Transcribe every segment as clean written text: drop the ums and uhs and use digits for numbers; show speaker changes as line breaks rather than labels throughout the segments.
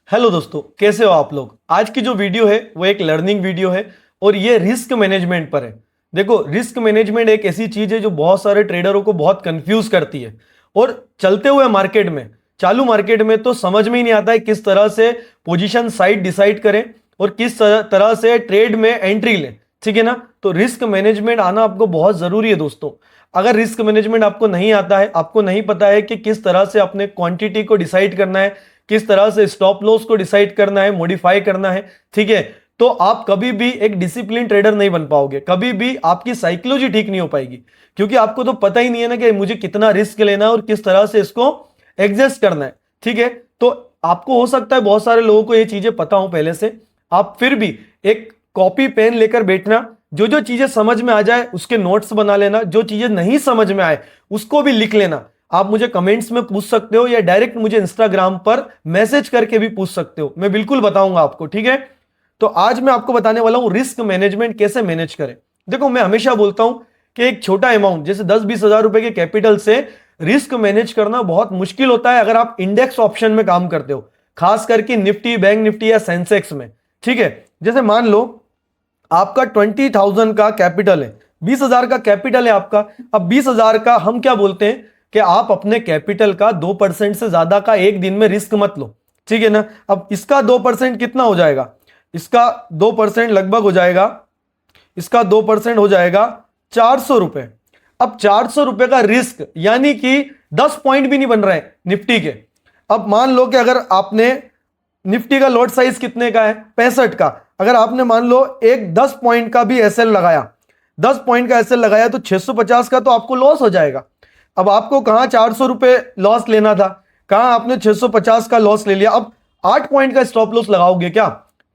Hello दोस्तों, कैसे हो आप लोग। आज की जो वीडियो है वो एक लर्निंग वीडियो है और ये रिस्क मैनेजमेंट पर है। देखो, रिस्क मैनेजमेंट एक ऐसी चीज है जो बहुत सारे ट्रेडरों को बहुत कंफ्यूज करती है और चलते हुए मार्केट में, चालू मार्केट में तो समझ में ही नहीं आता है किस तरह से पोजीशन साइज डिसाइड करें और किस तरह से ट्रेड में एंट्री लें। ठीक है ना। तो रिस्क मैनेजमेंट आना आपको बहुत जरूरी है दोस्तों। अगर रिस्क मैनेजमेंट आपको नहीं आता है, आपको नहीं पता है कि किस तरह से अपने क्वांटिटी को डिसाइड करना है, किस तरह से स्टॉप लॉस को डिसाइड करना है, मॉडिफाई करना है, ठीक है, तो आप कभी भी एक डिसिप्लिन ट्रेडर नहीं बन पाओगे। कभी भी आपकी साइकोलॉजी ठीक नहीं हो पाएगी, क्योंकि आपको तो पता ही नहीं है ना कि मुझे कितना रिस्क लेना है और किस तरह से इसको एडजस्ट करना है। ठीक है, तो आपको हो सकता है बहुत सारे लोगों को ये चीजें पता हो पहले से, आप फिर भी एक कॉपी पेन लेकर बैठना, जो जो चीजें समझ में आ जाए उसके नोट्स बना लेना, जो चीजें नहीं समझ में आए उसको भी लिख लेना। आप मुझे कमेंट्स में पूछ सकते हो या डायरेक्ट मुझे इंस्टाग्राम पर मैसेज करके भी पूछ सकते हो, मैं बिल्कुल बताऊंगा आपको। ठीक है, तो आज मैं आपको बताने वाला हूं रिस्क मैनेजमेंट कैसे मैनेज करें। देखो, मैं हमेशा बोलता हूं कि एक छोटा अमाउंट जैसे 10-20 हजार रुपए के कैपिटल से रिस्क मैनेज करना बहुत मुश्किल होता है अगर आप इंडेक्स ऑप्शन में काम करते हो, खास करके निफ्टी, बैंक निफ्टी या सेंसेक्स में। ठीक है, जैसे मान लो आपका 20,000 का कैपिटल है, 20,000 का कैपिटल है आपका। अब 20,000 का हम क्या बोलते हैं कि आप अपने कैपिटल का 2% से ज्यादा का एक दिन में रिस्क मत लो। ठीक है ना। अब इसका 2% कितना हो जाएगा, इसका 2% लगभग हो जाएगा, इसका 2% हो जाएगा 400 रुपए। अब 400 रुपए का रिस्क यानी कि 10 पॉइंट भी नहीं बन रहा है निफ्टी के। अब मान लो कि अगर आपने निफ्टी का लॉट साइज कितने का है, 65 का, अगर आपने मान लो एक 10 पॉइंट का भी एसएल लगाया, 10 पॉइंट का एसएल लगाया तो 650 का तो आपको लॉस हो जाएगा। अब आपको कहां 400 रुपए लॉस लेना था, कहां आपने 650 का लॉस ले लिया। अब 8 पॉइंट का स्टॉप लॉस लगाओगे क्या,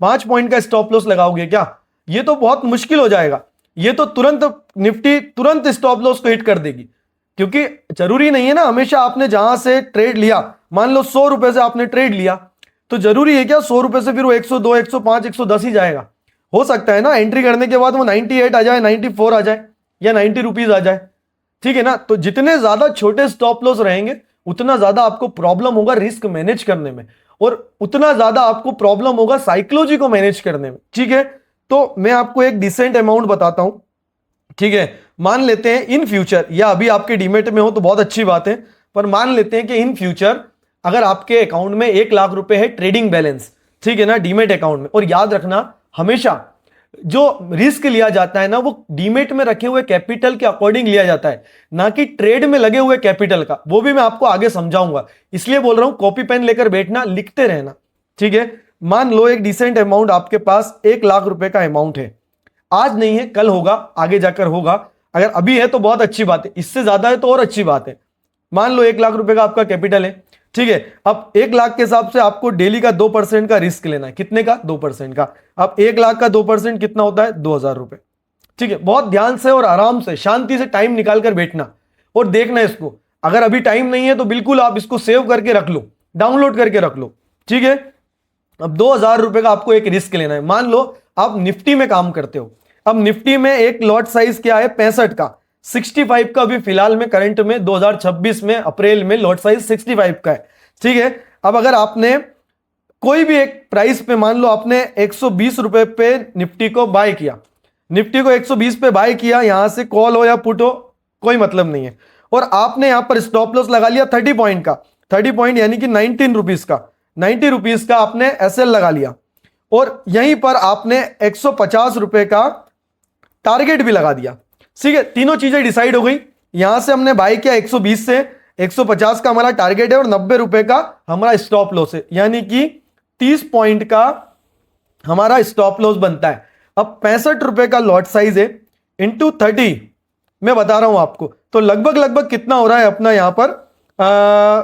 5 पॉइंट का स्टॉप लॉस लगाओगे क्या, ये तो बहुत मुश्किल हो जाएगा। ये तो तुरंत निफ्टी तुरंत स्टॉप लॉस को हिट कर देगी, क्योंकि जरूरी नहीं है ना हमेशा आपने जहां से ट्रेड लिया, मान लो 100 रुपए से आपने ट्रेड लिया तो जरूरी है क्या 100 रुपए से फिर वो 102, 105, 110 ही जाएगा। हो सकता है ना एंट्री करने के बाद वो 98 आ जाए, 94 आ जाए या 90 रुपीज आ जाए। ठीक है ना। तो जितने ज्यादा छोटे स्टॉप लॉस रहेंगे उतना ज्यादा आपको प्रॉब्लम होगा रिस्क मैनेज करने में और उतना ज्यादा आपको प्रॉब्लम होगा साइकोलॉजी को मैनेज करने में। ठीक है, तो मैं आपको एक डिसेंट अमाउंट बताता हूं। ठीक है, मान लेते हैं इन फ्यूचर, या अभी आपके डीमेट में हो तो बहुत अच्छी बात है, पर मान लेते हैं कि इन फ्यूचर अगर आपके अकाउंट में 1 लाख रुपए है ट्रेडिंग बैलेंस, ठीक है ना, डीमेट अकाउंट में। और याद रखना, हमेशा जो रिस्क लिया जाता है ना वो डीमेट में रखे हुए कैपिटल के अकॉर्डिंग लिया जाता है, ना कि ट्रेड में लगे हुए कैपिटल का। वो भी मैं आपको आगे समझाऊंगा, इसलिए बोल रहा हूं कॉपी पेन लेकर बैठना, लिखते रहना। ठीक है, मान लो एक डिसेंट अमाउंट आपके पास 1 लाख रुपए का अमाउंट है, आज नहीं है कल होगा, आगे जाकर होगा। अगर अभी है तो बहुत अच्छी बात है, इससे ज्यादा है तो और अच्छी बात है। मान लो 1 लाख रुपए का आपका कैपिटल है। ठीक है, अब 1 लाख के हिसाब से आपको डेली का 2% का रिस्क लेना है। कितने का, 2% का। अब 1 लाख का 2% कितना होता है, 2,000 रुपए। ठीक है, बहुत ध्यान से और आराम से शांति से टाइम निकाल कर बैठना और देखना इसको। अगर अभी टाइम नहीं है तो बिल्कुल आप इसको सेव करके रख लो, डाउनलोड करके रख लो। ठीक है, अब 2,000 रुपए का आपको एक रिस्क लेना है। मान लो आप निफ्टी में काम करते हो, अब निफ्टी में एक लॉट साइज क्या है, 65 का, 65 का भी फिलहाल में करंट में 2026 में अप्रैल में लॉट साइज 65 का है। ठीक है, अब अगर आपने कोई भी एक प्राइस पे, मान लो आपने 120 रुपए पे निफ्टी को बाय किया, निफ्टी को 120 पे बाय किया, यहां से कॉल हो या पुट हो कोई मतलब नहीं है, और आपने यहां पर स्टॉप लॉस लगा लिया 30 पॉइंट का, 30 पॉइंट यानी कि 19 रुपीज का, 90 रुपीज का आपने एसएल लगा लिया, और यहीं पर आपने 150 रुपए का टारगेट भी लगा दिया। ठीक है, तीनों चीजें डिसाइड हो गई। यहां से हमने बाय किया 120 से, 150 का हमारा टारगेट है और 90 रुपए का हमारा स्टॉप लॉस है, यानी कि 30 पॉइंट का हमारा स्टॉप लॉस बनता है। अब 65 रुपए का लॉट साइज है, इंटू 30 मैं बता रहा हूं आपको, तो लगभग लगभग कितना हो रहा है अपना यहां पर,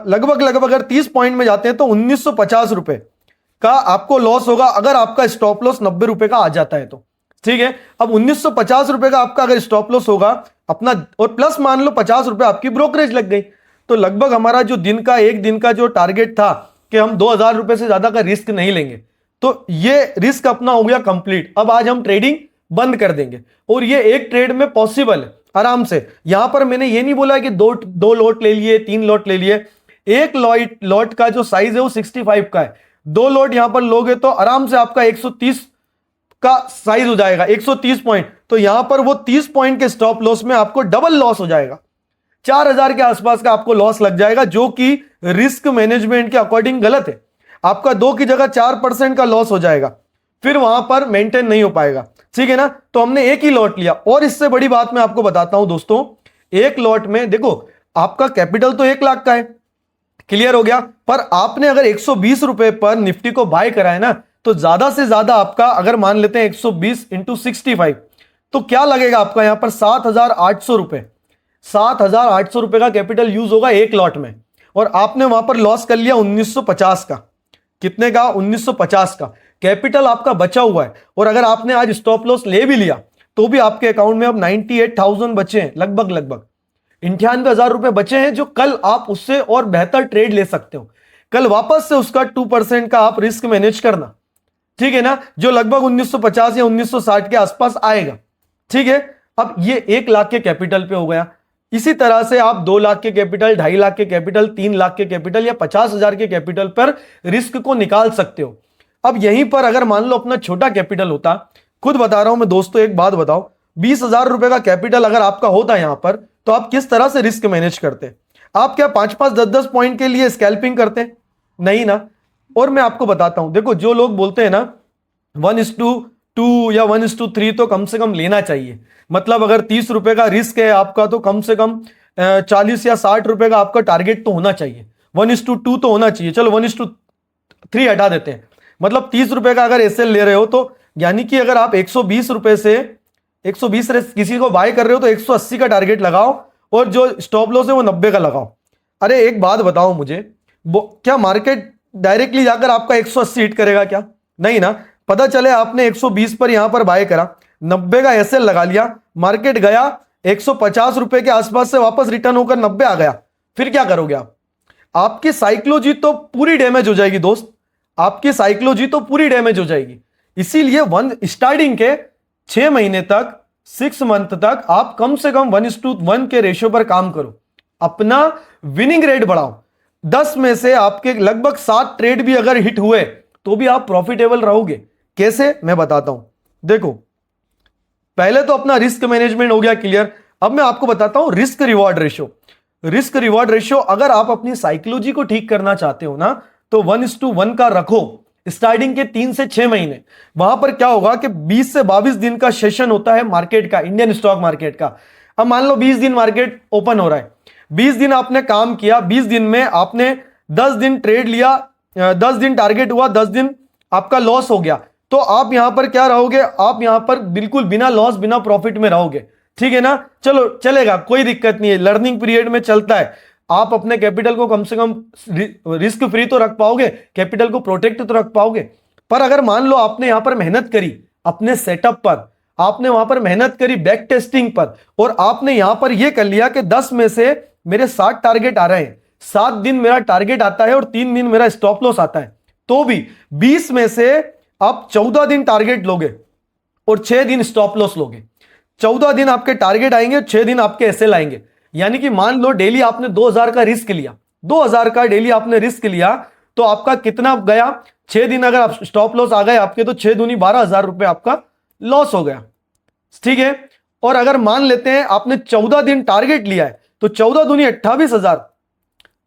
लगभग लगभग अगर 30 पॉइंट में जाते हैं तो 1950 रुपए का आपको लॉस होगा अगर आपका स्टॉप लॉस 90 रुपए का आ जाता है तो। ठीक है, अब 1950 रुपए का आपका अगर स्टॉप लॉस होगा अपना, और प्लस मान लो 50 रुपए आपकी ब्रोकरेज लग गई, तो लगभग हमारा जो दिन का, एक दिन का जो टारगेट था कि हम 2,000 रुपए से ज्यादा का रिस्क नहीं लेंगे, तो ये रिस्क अपना हो गया कंप्लीट। अब आज हम ट्रेडिंग बंद कर देंगे और ये एक ट्रेड में पॉसिबल है आराम से। यहां पर मैंने ये नहीं बोला कि दो लॉट ले लिए, 3 लॉट ले लिए, एक लॉट का जो साइज है वो 65 का है, 2 लॉट यहां पर लोगे तो आराम से आपका 130 का साइज हो जाएगा, 130 पॉइंट। तो यहां पर वो 30 पॉइंट के स्टॉप लॉस में आपको डबल लॉस हो जाएगा, 4000 के आसपास का आपको लॉस लग जाएगा, जो कि रिस्क मैनेजमेंट के अकॉर्डिंग गलत है। आपका 2 की जगह 4% का लॉस हो जाएगा, फिर वहां पर मेंटेन नहीं हो पाएगा, ठीक है ना। तो हमने एक ही लॉट लिया। और इससे बड़ी बात मैं आपको बताता हूं दोस्तों, एक लॉट में देखो आपका कैपिटल तो 1 लाख का है, क्लियर हो गया। पर आपने अगर 120 रुपए पर निफ्टी को बाय करा है ना, तो ज्यादा से ज्यादा आपका अगर मान लेते हैं 120 इंटू 65, तो क्या लगेगा आपका यहां पर 7,800 रुपए, 7,800 रुपए का कैपिटल यूज होगा एक लॉट में। और आपने वहां पर लॉस कर लिया 1950 का। कितने का? 1950 का कैपिटल आपका बचा हुआ है। और अगर आपने आज स्टॉप लॉस ले भी लिया तो भी आपके अकाउंट में अब 98,000 बचे हैं, लगभग 98,000 रुपए बचे हैं, जो कल आप उससे और बेहतर ट्रेड ले सकते हो। कल वापस से उसका 2% का आप रिस्क मैनेज करना, ठीक है ना, जो लगभग 1950 या 1960 के आसपास आएगा, ठीक है। अब ये 1 लाख के कैपिटल पे हो गया। इसी तरह से आप 2 लाख के कैपिटल, 2.5 लाख के कैपिटल, 3 लाख के कैपिटल या 50,000 के कैपिटल पर रिस्क को निकाल सकते हो। अब यहीं पर अगर मान लो अपना छोटा कैपिटल होता, खुद बता रहा हूं मैं दोस्तों, एक बात बताओ, 20,000 रुपए का कैपिटल अगर आपका होता यहां पर, तो आप किस तरह से रिस्क मैनेज करते? आप क्या 5-5, 10-10 पॉइंट के लिए स्कैल्पिंग करते? नहीं ना। और मैं आपको बताता हूं, देखो जो लोग बोलते हैं ना 1:2 या 1:3 तो कम से कम लेना चाहिए। मतलब अगर 30 रुपए का रिस्क है आपका, तो कम से कम 40 या 60 रुपए का आपका टारगेट तो होना चाहिए। 1:2 तो होना चाहिए। चलो 1:3 हटा देते हैं। मतलब 30 रुपए का अगर एसएल ले रहे हो, तो यानी कि अगर आप 120 रुपए से 120 किसी को बाय कर रहे हो, तो 180 का टारगेट लगाओ, और जो स्टॉप लॉस है वो 90 का लगाओ। अरे एक बात बताओ मुझे, क्या मार्केट डायरेक्टली जाकर आपका 180 हिट करेगा क्या? नहीं ना। पता चले आपने 120 पर यहां पर बाय करा, 90 का एसएल लगा लिया, मार्केट गया 150 रुपए के आसपास से वापस रिटर्न होकर 90 आ गया, फिर क्या करोगे आप? आपकी साइकोलॉजी तो पूरी डैमेज हो जाएगी दोस्त, आपकी साइकोलॉजी तो पूरी डैमेज हो जाएगी। इसीलिए स्टार्टिंग के 6 महीने तक, 6 मंथ तक आप कम से कम 1:1 के रेशियो पर काम करो, अपना विनिंग रेट बढ़ाओ। 10 में से आपके लगभग 7 ट्रेड भी अगर हिट हुए तो भी आप प्रॉफिटेबल रहोगे। कैसे? मैं बताता हूं। देखो, पहले तो अपना रिस्क मैनेजमेंट हो गया क्लियर। अब मैं आपको बताता हूं risk reward ratio. Risk reward ratio अगर आप अपनी साइकोलॉजी को ठीक करना चाहते हो ना, तो 1:1 का रखो स्टार्टिंग के 3 से 6 महीने। वहां पर क्या होगा कि 20 से 22 दिन का सेशन होता है मार्केट का, इंडियन स्टॉक मार्केट का। अब मान लो 20 दिन मार्केट ओपन हो रहा है, 20 दिन आपने काम किया, 20 दिन में आपने 10 दिन ट्रेड लिया, 10 दिन टारगेट हुआ, 10 दिन आपका लॉस हो गया, तो आप यहां पर क्या रहोगे? आप यहां पर बिल्कुल बिना लॉस, बिना प्रॉफिट में रहोगे, ठीक है ना। चलो चलेगा, कोई दिक्कत नहीं है, लर्निंग पीरियड में चलता है। आप अपने कैपिटल को कम से कम रिस्क फ्री तो रख पाओगे, कैपिटल को प्रोटेक्ट तो रख पाओगे। पर अगर मान लो आपने यहां पर मेहनत करी अपने सेटअप पर, आपने वहां पर मेहनत करी बैक टेस्टिंग पर, और आपने यहां पर यह कर लिया कि 10 में से मेरे 60 टारगेट आ रहे हैं, 7 दिन मेरा टारगेट आता है और 3 दिन मेरा स्टॉप लॉस आता है, तो भी 20 में से आप 14 दिन टारगेट लोगे और 6 दिन स्टॉप लॉस लोगे। 14 दिन आपके टारगेट आएंगे, 6 दिन आपके एसएल आएंगे। यानी कि मान लो डेली आपने 2000 का रिस्क लिया, 2000 का डेली आपने रिस्क लिया, तो आपका कितना गया? 6 दिन अगर आप स्टॉप लॉस आ गए आपके, तो 6 दूनी 12,000 रुपए आपका लॉस हो गया, ठीक है। और अगर मान लेते हैं आपने 14 दिन टारगेट लिया है, तो 14 दूनी 28,000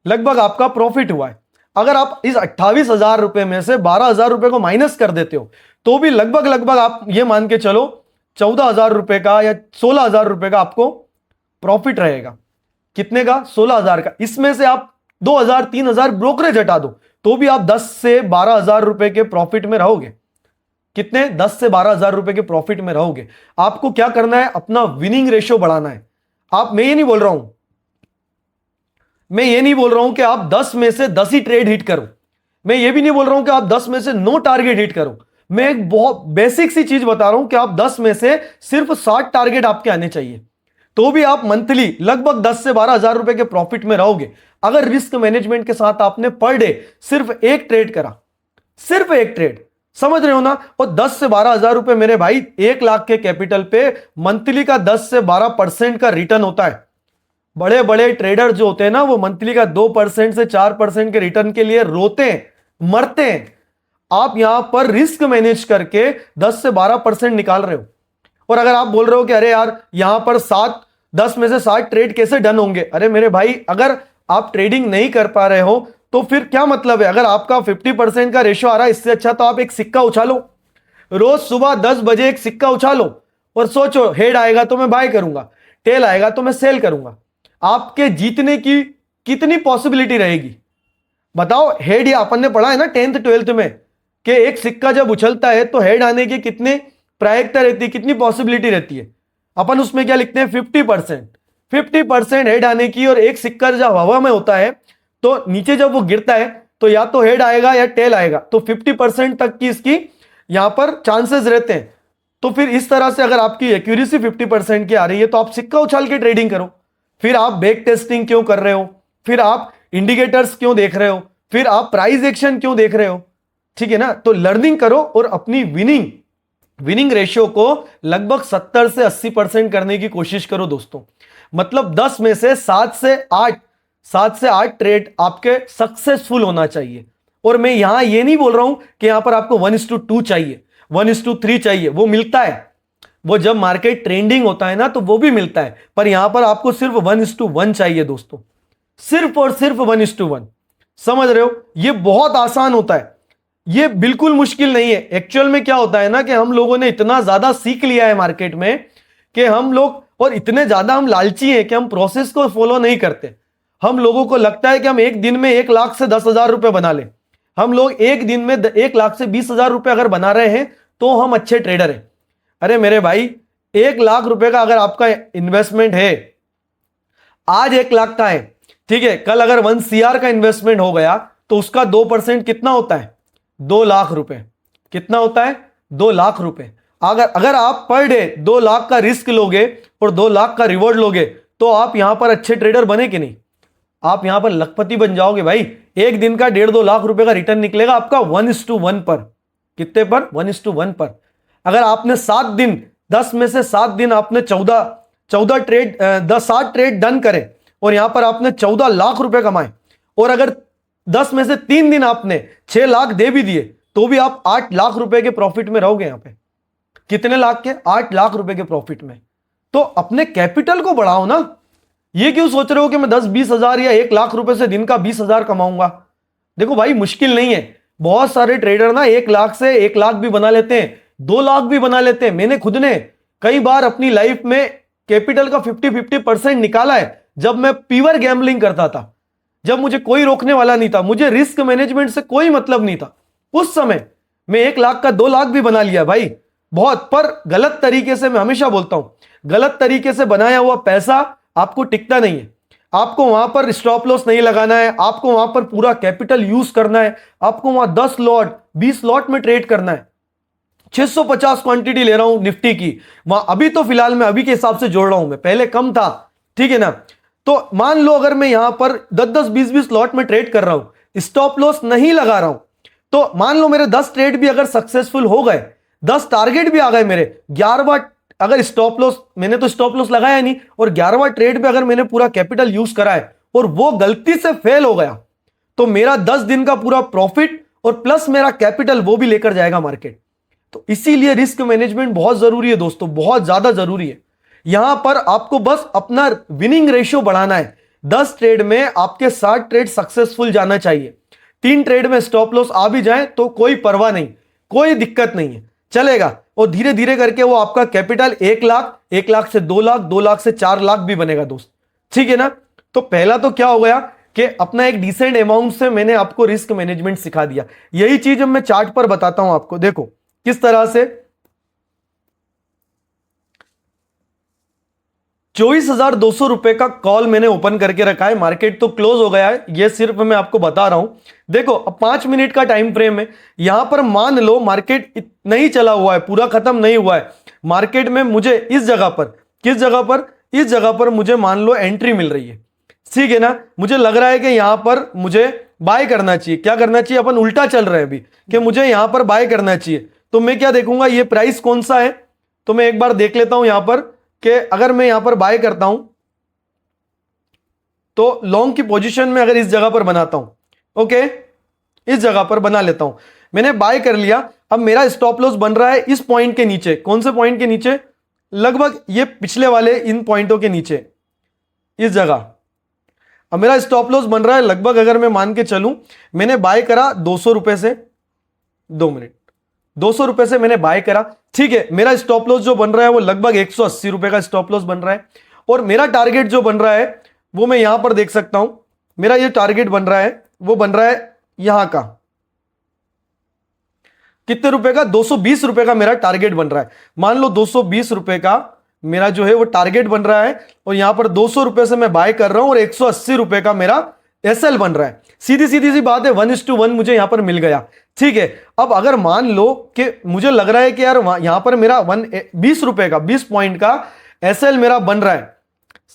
लगभग आपका प्रॉफिट हुआ है। अगर आप इस 28,000 रुपए में से 12,000 रुपए को माइनस कर देते हो, तो भी लगभग आप ये मान के चलो 14,000 रुपए का या 16,000 रुपए का आपको प्रॉफिट रहेगा। कितने का? 16,000 का। इसमें से आप 2,000 3,000 ब्रोकरेज हटा दो, तो भी आप 10 से 12,000 रुपए के प्रॉफिट में रहोगे। कितने? 10 से 12,000 रुपए के प्रॉफिट में रहोगे। आपको क्या करना है? अपना विनिंग रेशियो बढ़ाना है। मैं ये नहीं बोल रहा हूं कि आप 10 में से 10 ही ट्रेड हिट करो। मैं ये भी नहीं बोल रहा हूं कि आप 10 में से 9 टारगेट हिट करो। मैं एक बहुत बेसिक सी चीज बता रहा हूं कि आप 10 में से सिर्फ 60 टारगेट आपके आने चाहिए, तो भी आप मंथली लगभग 10 से 12,000 रुपए के प्रॉफिट में रहोगे। अगर रिस्क मैनेजमेंट के साथ आपने पर डे सिर्फ एक ट्रेड करा, सिर्फ एक ट्रेड, समझ रहे हो ना। और 10 से 12,000 रुपए मेरे भाई 1 लाख के कैपिटल पे मंथली का 10 से 12% का रिटर्न होता है। बड़े बड़े ट्रेडर जो होते हैं ना, वो मंथली का 2% से 4% के रिटर्न के लिए रोते हैं, मरते हैं। आप यहां पर रिस्क मैनेज करके 10 से 12% निकाल रहे हो। और अगर आप बोल रहे हो कि अरे यार यहां पर 10 में से 7 ट्रेड कैसे डन होंगे, अरे मेरे भाई अगर आप ट्रेडिंग नहीं कर पा रहे हो तो फिर क्या मतलब है। अगर आपका 50% का रेशो आ रहा है, इससे अच्छा तो आप एक सिक्का उछालो, रोज सुबह 10 बजे एक सिक्का उछालो और सोचो हेड आएगा तो मैं बाय करूंगा, टेल आएगा तो मैं सेल करूंगा। आपके जीतने की कितनी पॉसिबिलिटी रहेगी बताओ। हेड, या अपन ने पढ़ा है ना 10th 12th में कि एक सिक्का जब उछलता है तो हेड आने की कितने प्रायिकता रहती है, कितनी पॉसिबिलिटी रहती है। अपन उसमें क्या लिखते हैं 50%, 50% हेड आने की। और एक सिक्का जब हवा में होता है तो नीचे जब वो गिरता है तो या तो हेड आएगा या टेल आएगा, तो 50% तक की इसकी यहां पर चांसेस रहते हैं। तो फिर इस तरह से अगर आपकी एक्यूरेसी 50% की आ रही है तो आप सिक्का उछाल के ट्रेडिंग करो। फिर आप बैक टेस्टिंग क्यों कर रहे हो, फिर आप इंडिकेटर्स क्यों देख रहे हो, फिर आप प्राइस एक्शन क्यों देख रहे हो, ठीक है ना। तो लर्निंग करो और अपनी विनिंग रेशियो को लगभग 70 से 80% करने की कोशिश करो दोस्तों। मतलब 10 में से 7 से 8 ट्रेड आपके सक्सेसफुल होना चाहिए। और मैं यहां ये नहीं बोल रहा हूं कि यहां पर आपको 1:2 चाहिए, 1:3 चाहिए, वो मिलता है, वो जब मार्केट ट्रेंडिंग होता है ना तो वो भी मिलता है। पर यहां पर आपको सिर्फ 1:1 चाहिए दोस्तों, सिर्फ और सिर्फ 1:1। समझ रहे हो, ये बहुत आसान होता है, ये बिल्कुल मुश्किल नहीं है। एक्चुअल में क्या होता है ना कि हम लोगों ने इतना ज्यादा सीख लिया है मार्केट में कि हम लोग, और इतने ज्यादा हम लालची हैं कि हम प्रोसेस को फॉलो नहीं करते। हम लोगों को लगता है कि हम एक दिन में 1 लाख से 10,000 रुपए बना लें। हम लोग एक दिन में 1 लाख से 20,000 रुपए अगर बना रहे हैं तो हम अच्छे ट्रेडर हैं। अरे मेरे भाई 1 लाख रुपए का अगर आपका इन्वेस्टमेंट है, आज 1 लाख का है, ठीक है, कल अगर 1 CR का इन्वेस्टमेंट हो गया तो उसका 2% कितना होता है, 2 लाख रुपए। कितना होता है, 2 लाख रुपए। अगर आप पर डे 2 लाख का रिस्क लोगे और 2 लाख का रिवॉर्ड लोगे तो आप यहां पर अच्छे ट्रेडर बने कि नहीं, आप यहां पर लखपति बन जाओगे भाई। एक दिन का 1.5-2 लाख रुपए का रिटर्न निकलेगा आपका 1:1 पर। कितने पर, 1:1 पर। अगर आपने 7 दिन, 10 में से 7 दिन आपने 14 ट्रेड 7 ट्रेड डन करे और यहां पर आपने 14 लाख रुपए कमाए, और अगर 10 में से 3 दिन आपने 6 लाख दे भी दिए तो भी आप 8 लाख रुपए के प्रॉफिट में रहोगे। यहां पे कितने लाख के, 8 लाख रुपए के प्रॉफिट में। तो अपने कैपिटल को बढ़ाओ ना। ये क्यों सोच रहे हो कि मैं 10-20 हजार या 1 लाख रुपए से दिन का 20,000 कमाऊंगा। देखो भाई मुश्किल नहीं है, बहुत सारे ट्रेडर ना 1 लाख से 1 लाख भी बना लेते हैं, 2 लाख भी बना लेते हैं। मैंने खुद ने कई बार अपनी लाइफ में कैपिटल का 50-50% निकाला है जब मैं प्योर गैम्बलिंग करता था, जब मुझे कोई रोकने वाला नहीं था, मुझे रिस्क मैनेजमेंट से कोई मतलब नहीं था। उस समय मैं 1 लाख का 2 लाख भी बना लिया भाई, बहुत। पर गलत तरीके से, मैं हमेशा बोलता हूं गलत तरीके से बनाया हुआ पैसा आपको टिकता नहीं है। आपको वहां पर स्टॉप लॉस नहीं लगाना है, आपको वहां पर पूरा कैपिटल यूज करना है, आपको वहां 10 लॉट 20 लॉट में ट्रेड करना है। 650 क्वांटिटी ले रहा हूं निफ्टी की, वहां अभी तो फिलहाल मैं अभी के हिसाब से जोड़ रहा हूं, मैं पहले कम था, ठीक है ना। तो मान लो अगर मैं यहां पर 10-10 20-20 लॉट में ट्रेड कर रहा हूं, स्टॉप लॉस नहीं लगा रहा हूं, तो मान लो मेरे 10 ट्रेड भी अगर सक्सेसफुल हो गए, 10 टारगेट भी आ गए मेरे, 11वां अगर स्टॉप लॉस, मैंने तो स्टॉप लॉस लगाया नहीं, और 11वां ट्रेड पे अगर मैंने पूरा कैपिटल यूज करा है और वो गलती से फेल हो गया, तो मेरा 10 दिन का पूरा प्रॉफिट और प्लस मेरा कैपिटल वो भी लेकर जाएगा मार्केट। तो इसीलिए रिस्क मैनेजमेंट बहुत जरूरी है दोस्तों, बहुत ज्यादा जरूरी है। यहां पर आपको बस अपना विनिंग रेशियो बढ़ाना है। 10 ट्रेड में आपके 60 ट्रेड सक्सेसफुल जाना चाहिए। 3 ट्रेड में स्टॉप लॉस आ भी जाए तो कोई परवाह नहीं, कोई दिक्कत नहीं है, चलेगा। और धीरे धीरे करके वो आपका कैपिटल 1 लाख, 1 लाख से 2 लाख, 2 लाख से 4 लाख भी बनेगा दोस्त, ठीक है ना। तो पहला तो क्या हो गया कि अपना एक डिसेंट अमाउंट से मैंने आपको रिस्क मैनेजमेंट सिखा दिया। यही चीज मैं चार्ट पर बताता हूं आपको, देखो किस तरह से 24,200 रुपए का कॉल मैंने ओपन करके रखा है। मार्केट तो क्लोज हो गया है, ये सिर्फ मैं आपको बता रहा हूं। देखो अब 5 मिनट का टाइम फ्रेम है, यहां पर मान लो मार्केट नहीं चला हुआ है, पूरा खत्म नहीं हुआ है मार्केट में, मुझे इस जगह पर, किस जगह पर, इस जगह पर मुझे मान लो एंट्री मिल रही है, ठीक है ना। मुझे लग रहा है कि यहां पर मुझे बाय करना चाहिए। क्या करना चाहिए, अपन उल्टा चल रहे हैं अभी कि मुझे यहां पर बाय करना चाहिए। तो मैं क्या देखूंगा, ये प्राइस कौन सा है, तो मैं एक बार देख लेता हूं यहां पर कि अगर मैं यहां पर बाय करता हूं तो लॉन्ग की पोजीशन में अगर इस जगह पर बनाता हूं, ओके, इस जगह पर बना लेता हूं। मैंने बाय कर लिया। अब मेरा स्टॉप लॉस बन रहा है इस पॉइंट के नीचे। कौन से पॉइंट के नीचे? लगभग ये पिछले वाले इन पॉइंटों के नीचे, इस जगह। अब मेरा स्टॉप लॉस बन रहा है लगभग, अगर मैं मान के चलूं, मैंने बाय करा 200 रुपए से, 2 मिनट, 200 रुपए से मैंने बाय करा, ठीक है। मेरा स्टॉप लॉस जो बन रहा है वो लगभग 180 रुपए का स्टॉप लॉस बन रहा है। और मेरा टारगेट जो बन रहा है वो मैं यहां पर देख सकता हूं। मेरा ये टारगेट बन रहा है, वो बन रहा है यहां का, कितने रुपए का? 220 रुपए का मेरा टारगेट बन रहा है। मान लो 220 रुपए का मेरा जो है वो टारगेट बन रहा है, और यहां पर 200 रुपए से मैं बाय कर रहा हूं, और 180 रुपए का मेरा एसएल बन रहा है। सीधी सीधी सी बात है, 1:1 मुझे यहां पर मिल गया, ठीक है। अब अगर मान लो कि मुझे लग रहा है कि यार यहां पर मेरा 20 रुपए का, 20 पॉइंट का एसएल मेरा बन रहा है,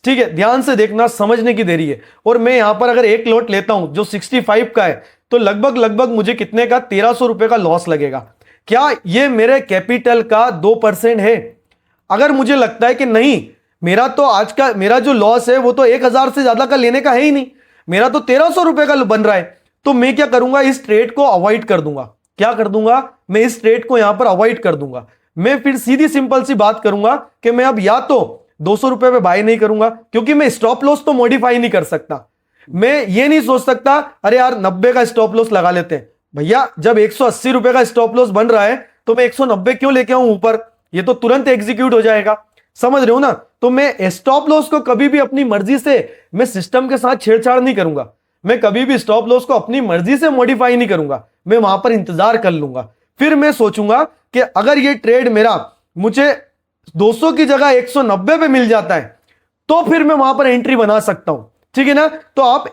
ठीक है। ध्यान से देखना, समझने की देरी है। और मैं यहां पर अगर एक लॉट लेता हूं जो 65 का है, तो लगभग लगभग मुझे कितने का? 1300 रुपए का लॉस लगेगा। क्या ये मेरे कैपिटल का 2% है? अगर मुझे लगता है कि नहीं, मेरा तो आज का मेरा जो लॉस है वो तो 1000 से ज्यादा का लेने का है ही नहीं, मेरा तो 1300 रुपए का बन रहा है, तो मैं क्या करूंगा? इस ट्रेड को अवॉइड कर दूंगा। क्या कर दूंगा? मैं इस ट्रेड को यहां पर अवॉइड कर दूंगा। मैं फिर सीधी सिंपल सी बात करूंगा कि मैं अब या तो 200 रुपए पे बाय नहीं करूंगा, क्योंकि मैं स्टॉप लॉस तो मॉडिफाई नहीं कर सकता। मैं ये नहीं सोच सकता अरे यार 90 का स्टॉप लॉस लगा लेते हैं। भैया जब 180 रुपए का स्टॉप लॉस बन रहा है तो मैं 190 क्यों लेके आऊं ऊपर? ये तो तुरंत एग्जीक्यूट हो जाएगा, समझ रहे हो ना? तो मैं स्टॉप लॉस को कभी भी अपनी मर्जी से, मैं सिस्टम के साथ छेड़छाड़ नहीं करूंगा। मैं कभी भी स्टॉप लॉस को अपनी मर्जी से मॉडिफाई नहीं करूंगा। मैं वहां पर इंतजार कर लूंगा। फिर मैं सोचूंगा कि अगर ये ट्रेड मेरा मुझे 200 की जगह 190 पे मिल जाता है, तो फिर मैं वहां पर एंट्री बना सकता हूं, ठीक है ना? तो आप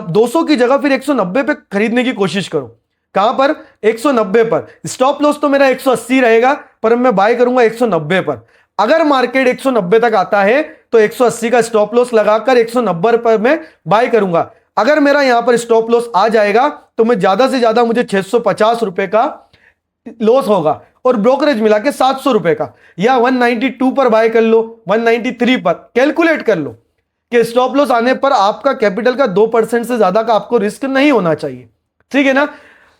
200 की जगह फिर 190 पे खरीदने की कोशिश करो। कहां पर? 190 पर। स्टॉप लॉस तो मेरा 180 रहेगा, पर मैं बाय करूंगा 190 पर। अगर मार्केट 190 तक आता है तो 180 का स्टॉप लॉस लगाकर 190 पर मैं बाय करूंगा। अगर मेरा यहां पर स्टॉप लॉस आ जाएगा तो मैं ज्यादा से ज्यादा मुझे 650 रुपए का लॉस होगा, और ब्रोकरेज मिला के 700 रुपए का, या 192 पर बाय कर लो, 193 पर। कैलकुलेट कर लो कि स्टॉप लॉस आने पर आपका कैपिटल का 2% से ज्यादा का आपको रिस्क नहीं होना चाहिए, ठीक है ना?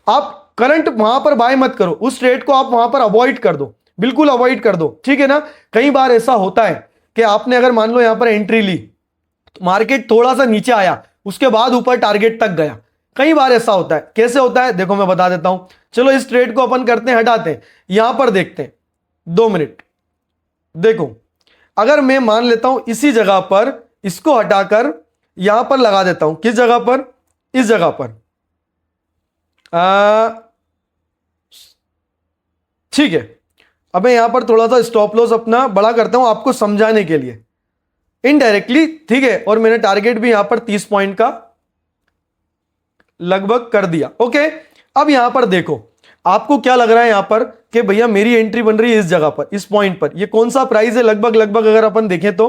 आप करंट वहां पर बाय मत करो, उस ट्रेड को आप वहां पर अवॉइड कर दो, बिल्कुल अवॉइड कर दो, ठीक है ना? कई बार ऐसा होता है कि आपने अगर मान लो यहां पर एंट्री ली, मार्केट थोड़ा सा नीचे आया, उसके बाद ऊपर टारगेट तक गया। कई बार ऐसा होता है। कैसे होता है देखो मैं बता देता हूं। चलो इस ट्रेड को अपन करते हैं, हटाते हैं, यहां पर देखते हैं। 2 मिनट देखो, अगर मैं मान लेता हूं इसी जगह पर इसको हटाकर यहां पर लगा देता हूं। किस जगह पर? इस जगह पर। ठीक है, अब मैं यहां पर थोड़ा सा स्टॉप लॉस अपना बड़ा करता हूं आपको समझाने के लिए इनडायरेक्टली, ठीक है। और मैंने टारगेट भी यहां पर 30 पॉइंट का लगभग कर दिया, ओके। अब यहां पर देखो, आपको क्या लग रहा है यहां पर कि भैया मेरी एंट्री बन रही है इस जगह पर, इस पॉइंट पर। ये कौन सा प्राइस है? लगभग लगभग अगर अपन देखें तो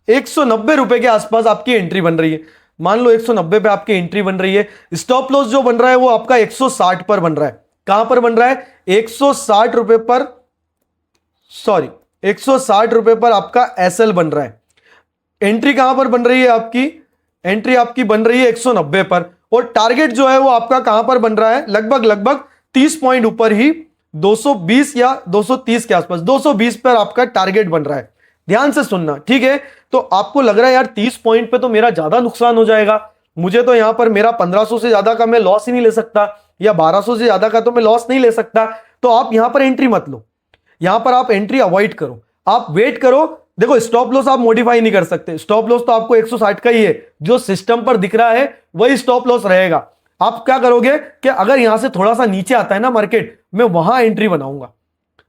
190 रुपए के आसपास आपकी एंट्री बन रही है। मान लो 190 पे आपकी एंट्री बन रही है। स्टॉप लॉस जो बन रहा है वो आपका 160 पर बन रहा है। कहां पर बन रहा है? 160 रुपए पर, सॉरी 160 रुपए पर आपका एसएल बन रहा है। एंट्री कहां पर बन रही है आपकी? एंट्री आपकी बन रही है 190 पर, और टारगेट जो है वो आपका कहां पर बन रहा है? लगभग लगभग 30 पॉइंट ऊपर ही, 220 या 230 के आसपास, 220 पर आपका टारगेट बन रहा है। ध्यान से सुनना, ठीक है? तो आपको लग रहा है यार 30 पॉइंट पे तो मेरा ज्यादा नुकसान हो जाएगा, मुझे तो यहां पर मेरा 1500 से ज्यादा का मैं लॉस ही नहीं ले सकता, या 1200 से ज्यादा का तो मैं लॉस नहीं ले सकता। तो आप यहां पर एंट्री मत लो, यहां पर आप एंट्री अवॉइड करो, आप वेट करो। देखो स्टॉप लॉस आप मॉडिफाई नहीं कर सकते, स्टॉप लॉस तो आपको 160 का ही है, जो सिस्टम पर दिख रहा है वही स्टॉप लॉस रहेगा। आप क्या करोगे कि अगर यहां से थोड़ा सा नीचे आता है ना मार्केट, मैं वहां एंट्री बनाऊंगा,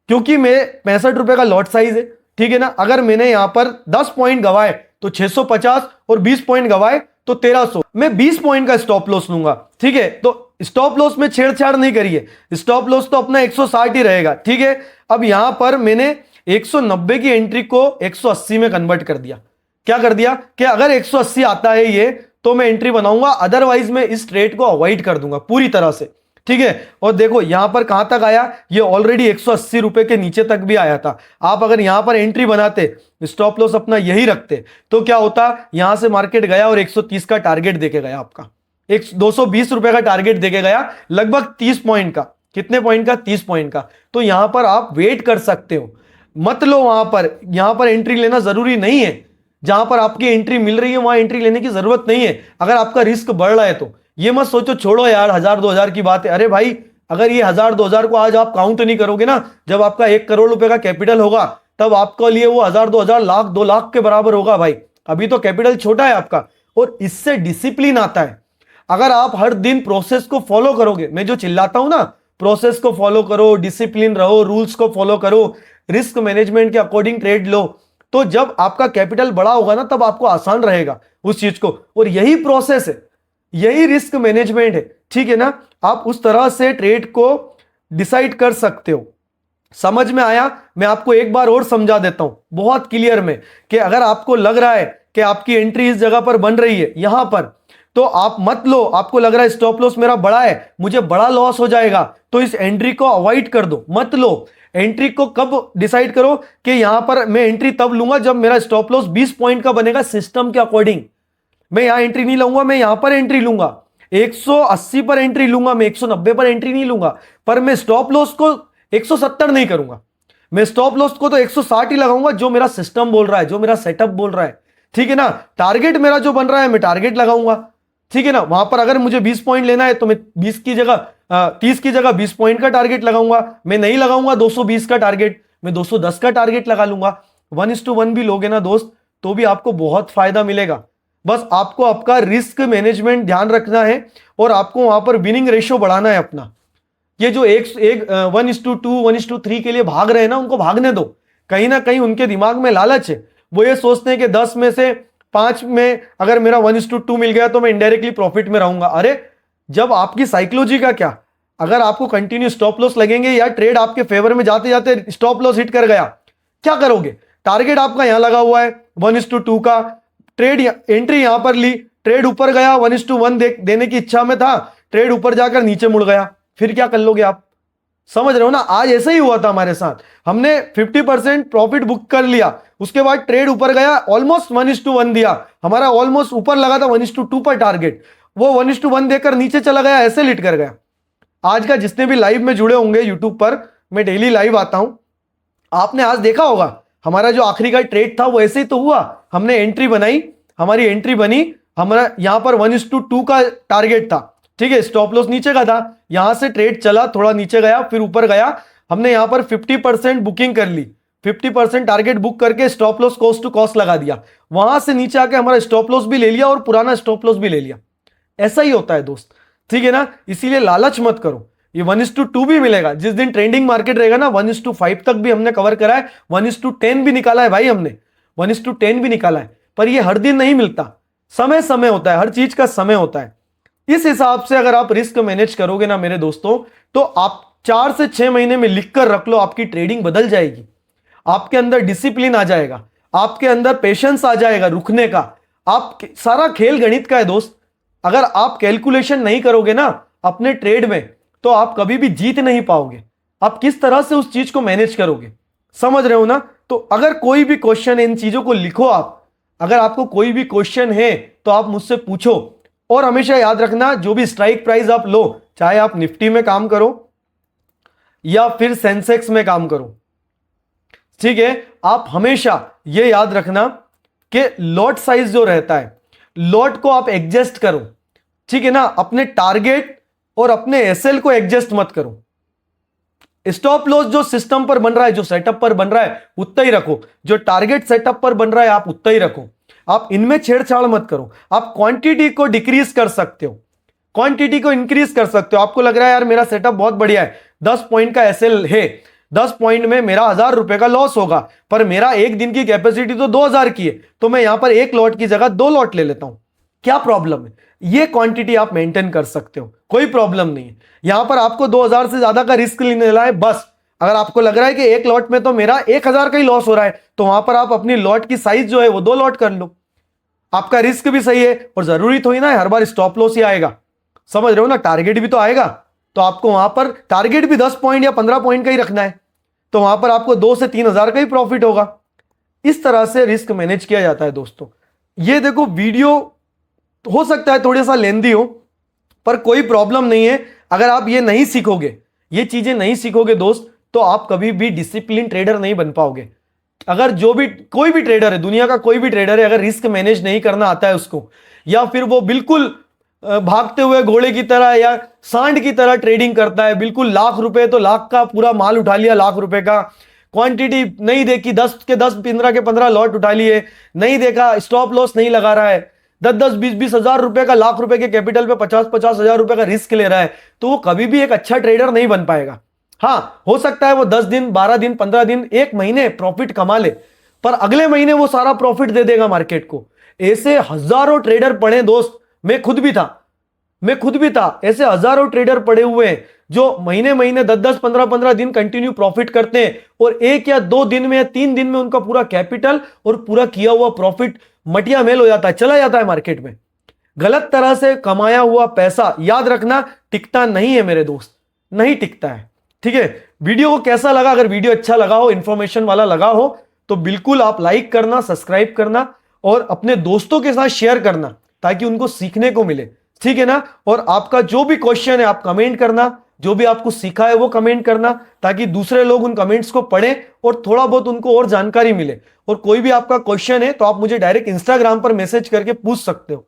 क्योंकि मैं 65 रुपए का लॉट साइज है, ठीक है ना? अगर मैंने यहां पर 10 पॉइंट गवाए तो 650, और 20 पॉइंट गवाए तो 1300, मैं 20 पॉइंट का स्टॉप लॉस लूंगा, ठीक है? तो स्टॉप लॉस में छेड़छाड़ नहीं करिए, स्टॉप लॉस तो अपना 160 ही रहेगा, ठीक है? अब यहां पर मैंने 190 की एंट्री को 180 में कन्वर्ट कर दिया। क्या कर दिया कि अगर 180 आता है ये तो मैं एंट्री बनाऊंगा, अदरवाइज मैं इस ट्रेड को अवॉइड कर दूंगा पूरी तरह से, ठीक है? और देखो यहां पर कहां तक आया, ये ऑलरेडी 180 रुपए के नीचे तक भी आया था। आप अगर यहां पर एंट्री बनाते, स्टॉप लॉस अपना यही रखते, तो क्या होता? यहां से मार्केट गया और 130 का टारगेट देके गया आपका, एक 220 रुपए का टारगेट देके गया, लगभग 30 पॉइंट का। कितने पॉइंट का? 30 पॉइंट का। तो यहां पर आप वेट कर सकते हो, मत लो वहां पर। यहां पर एंट्री लेना जरूरी नहीं है। जहां पर आपकी एंट्री मिल रही है वहां एंट्री लेने की जरूरत नहीं है। अगर आपका रिस्क बढ़ रहा है तो ये मत सोचो छोड़ो यार 1000-2000 की बात है। अरे भाई, अगर ये 1000-2000 को आज आप काउंट नहीं करोगे ना, जब आपका 1 करोड़ रुपए का कैपिटल होगा तब आपके लिए वो 1000-2000 लाख 2 लाख के बराबर होगा भाई। अभी तो कैपिटल छोटा है आपका, और इससे डिसिप्लिन आता है। अगर आप हर दिन प्रोसेस को फॉलो करोगे, मैं जो चिल्लाता हूं ना, प्रोसेस को फॉलो करो, डिसिप्लिन रहो, रूल्स को फॉलो करो, रिस्क मैनेजमेंट के अकॉर्डिंग ट्रेड लो, तो जब आपका कैपिटल बड़ा होगा ना तब आपको आसान रहेगा उस चीज को। और यही प्रोसेस है, यही रिस्क मैनेजमेंट है, ठीक है ना। आप उस तरह से ट्रेड को डिसाइड कर सकते हो। समझ में आया? मैं आपको एक बार और समझा देता हूं बहुत क्लियर में, कि अगर आपको लग रहा है कि आपकी एंट्री इस जगह पर बन रही है यहां पर, तो आप मत लो। आपको लग रहा है स्टॉप लॉस मेरा बड़ा है, मुझे बड़ा लॉस हो जाएगा, तो इस एंट्री को अवॉइड कर दो, मत लो। एंट्री को कब डिसाइड करो कि यहां पर मैं एंट्री तब लूंगा जब मेरा स्टॉप लॉस 20 पॉइंट का बनेगा सिस्टम के अकॉर्डिंग। मैं यहां एंट्री नहीं लूंगा, मैं यहां पर एंट्री लूंगा, 180 पर एंट्री लूंगा, मैं 190 पर एंट्री नहीं लूंगा। पर मैं स्टॉप लॉस को 170 नहीं करूंगा, मैं स्टॉप लॉस को तो 160 ही लगाऊंगा, जो मेरा सिस्टम बोल रहा है, जो मेरा सेटअप बोल रहा है, ठीक है ना। टारगेट मेरा जो बन रहा है मैं टारगेट लगाऊंगा, ठीक है ना। वहां पर अगर मुझे 20 पॉइंट लेना है तो मैं 20 की जगह 30 की जगह 20 पॉइंट का टारगेट लगाऊंगा। मैं नहीं लगाऊंगा 220 का टारगेट, मैं 210 का टारगेट लगा लूंगा। 1:1 भी लोगे ना दोस्त तो भी आपको बहुत फायदा मिलेगा। बस आपको आपका रिस्क मैनेजमेंट ध्यान रखना है और आपको वहां पर विनिंग रेशियो बढ़ाना है अपना। ये जो 1:2 1:3 के लिए भाग रहे हैं ना, उनको भागने दो। कहीं ना कहीं उनके दिमाग में लालच है, वो ये सोचते हैं कि 10 में से 5 में अगर मेरा 1:2 मिल गया तो मैं इनडायरेक्टली प्रॉफिट में रहूंगा। अरे जब आपकी साइकोलॉजी का क्या, अगर आपको कंटिन्यू स्टॉप लॉस लगेंगे या ट्रेड आपके फेवर में जाते जाते स्टॉप लॉस हिट कर गया, क्या करोगे? टारगेट आपका यहां लगा हुआ है 1:2 का, ट्रेड एंट्री यहां पर ली, ट्रेड ऊपर गया, 1:1 देने की इच्छा में था, ट्रेड ऊपर जाकर नीचे मुड़ गया, फिर क्या कर लोगे आप? समझ रहे हो ना? आज ऐसा ही हुआ था हमारे साथ। हमने 50% प्रॉफिट बुक कर लिया, उसके बाद ट्रेड ऊपर गया, ऑलमोस्ट 1:1 दिया, हमारा ऑलमोस्ट ऊपर लगा था 1:2 पर टारगेट, वो 1:1 देकर नीचे चला गया, ऐसे लिट कर गया। आज का जितने भी लाइव में जुड़े होंगे यूट्यूब पर, मैं डेली लाइव आता हूं, आपने आज देखा होगा हमारा जो आखिरी का ट्रेड था वो ऐसे ही तो हुआ। हमने एंट्री बनाई, हमारी एंट्री बनी, हमारा यहां पर 1:2 का टारगेट था, ठीक है, स्टॉप लॉस नीचे का था, यहां से ट्रेड चला, थोड़ा नीचे गया, फिर ऊपर गया, हमने यहां पर 50% बुकिंग कर ली, 50% टारगेट बुक करके stop loss cost to cost लगा दिया, वहां से नीचे आके हमारा स्टॉप लॉस भी ले लिया और पुराना स्टॉप लॉस भी ले लिया। ऐसा ही होता है दोस्त, ठीक है ना। इसीलिए लालच मत करो। ये 1:2 भी मिलेगा, जिस दिन ट्रेंडिंग मार्केट रहेगा ना 1:5 तक भी हमने कवर करा है, 1:10 भी निकाला है भाई हमने, 1:10 भी निकाला है। पर ये हर दिन नहीं मिलता, समय समय होता है, हर चीज का समय होता है। इस हिसाब से अगर आप रिस्क मैनेज करोगे ना मेरे दोस्तों, तो आप 4 से 6 महीने में लिख कर रख लो, आपकी ट्रेडिंग बदल जाएगी, आपके अंदर डिसिप्लिन आ जाएगा, आपके अंदर पेशेंस आ जाएगा रुकने का। आप सारा खेल गणित का है दोस्त। अगर आप कैलकुलेशन नहीं करोगे ना अपने ट्रेड में तो आप कभी भी जीत नहीं पाओगे। आप किस तरह से उस चीज को मैनेज करोगे, समझ रहे हो ना। तो अगर कोई भी क्वेश्चन है, इन चीजों को लिखो आप। अगर आपको कोई भी क्वेश्चन है तो आप मुझसे पूछो। और हमेशा याद रखना, जो भी स्ट्राइक प्राइस आप लो, चाहे आप निफ्टी में काम करो या फिर सेंसेक्स में काम करो, ठीक है, आप हमेशा ये याद रखना कि लॉट साइज जो रहता है, लॉट को आप एडजस्ट करो, ठीक है ना। अपने टारगेट और अपने एसएल को एडजस्ट मत करो। स्टॉप लॉस जो सिस्टम पर बन रहा है, जो सेटअप पर बन रहा है, उतना ही रखो। जो टारगेट सेटअप पर बन रहा है आप उतना ही रखो। आप इनमें छेड़छाड़ मत करो। आप क्वांटिटी को डिक्रीज कर सकते हो, क्वांटिटी को इंक्रीज कर सकते हो। आपको लग रहा है यार मेरा सेटअप बहुत बढ़िया है, 10 पॉइंट का एसएल है, 10 पॉइंट में मेरा 1000 रुपए का लॉस होगा, पर मेरा एक दिन की कैपेसिटी तो 2000 की है, तो मैं यहां पर एक लॉट की जगह 2 लॉट ले लेता हूं, क्या प्रॉब्लम है? ये क्वांटिटी आप मेंटेन कर सकते हो, कोई प्रॉब्लम नहीं है। यहां पर आपको 2000 से ज्यादा का रिस्क लेना है बस। अगर आपको लग रहा है कि एक लॉट में तो मेरा 1000 का ही लॉस हो रहा है, तो वहां पर आप अपनी लॉट की साइज जो है वो 2 लॉट कर लो। आपका रिस्क भी सही है और जरूरी थोड़ी ना हर बार स्टॉप लॉस ही आएगा, समझ रहे हो ना। टारगेट भी तो आएगा, तो आपको वहां पर टारगेट भी 10 पॉइंट या 15 पॉइंट का ही रखना है, तो वहां पर आपको 2 से 3000 का ही प्रॉफिट होगा। इस तरह से रिस्क मैनेज किया जाता है दोस्तों। ये देखो वीडियो हो सकता है थोड़ा सा लेंदी हो, पर कोई प्रॉब्लम नहीं है। अगर आप ये नहीं सीखोगे, ये चीजें नहीं सीखोगे दोस्त, तो आप कभी भी डिसिप्लिन ट्रेडर नहीं बन पाओगे। अगर जो भी कोई भी ट्रेडर है, दुनिया का कोई भी ट्रेडर है, अगर रिस्क मैनेज नहीं करना आता है उसको, या फिर वो बिल्कुल भागते हुए घोड़े की तरह या सांड की तरह ट्रेडिंग करता है, बिल्कुल लाख रुपए तो लाख का पूरा माल उठा लिया, लाख रुपए का क्वांटिटी नहीं देखी, 10 के 10, 15 के 15 लॉट उठा लिए, नहीं देखा, स्टॉप लॉस नहीं लगा रहा है, 10-10, 20-20 हजार रुपए का, लाख रुपए के कैपिटल पे 50-50 हजार रुपए का रिस्क ले रहा है, तो वो कभी भी एक अच्छा ट्रेडर नहीं बन पाएगा। हाँ, हो सकता है वो 10 दिन, 12 दिन, 15 दिन, एक महीने प्रॉफिट कमा ले, पर अगले महीने वो सारा प्रॉफिट दे देगा मार्केट को। ऐसे हजारों ट्रेडर पड़े दोस्त, मैं खुद भी था, ऐसे हजारों ट्रेडर पड़े हुए हैं जो महीने महीने 10-10, 15-15 दिन कंटिन्यू प्रॉफिट करते हैं, और 1 या 2 दिन में या 3 दिन में उनका पूरा कैपिटल और पूरा किया हुआ प्रॉफिट मटिया मेल हो जाता है, चला जाता है मार्केट में। गलत तरह से कमाया हुआ पैसा, याद रखना, टिकता नहीं है मेरे दोस्त, नहीं टिकता है। ठीक है, वीडियो को कैसा लगा? अगर वीडियो अच्छा लगा हो, इंफॉर्मेशन वाला लगा हो, तो बिल्कुल आप लाइक करना, सब्सक्राइब करना और अपने दोस्तों के साथ शेयर करना, ताकि उनको सीखने को मिले। ठीक है ना? और आपका जो भी क्वेश्चन है आप कमेंट करना, जो भी आपको सीखा है वो कमेंट करना, ताकि दूसरे लोग उन कमेंट्स को पढ़ें और थोड़ा बहुत उनको और जानकारी मिले। और कोई भी आपका क्वेश्चन है तो आप मुझे डायरेक्ट इंस्टाग्राम पर मैसेज करके पूछ सकते हो।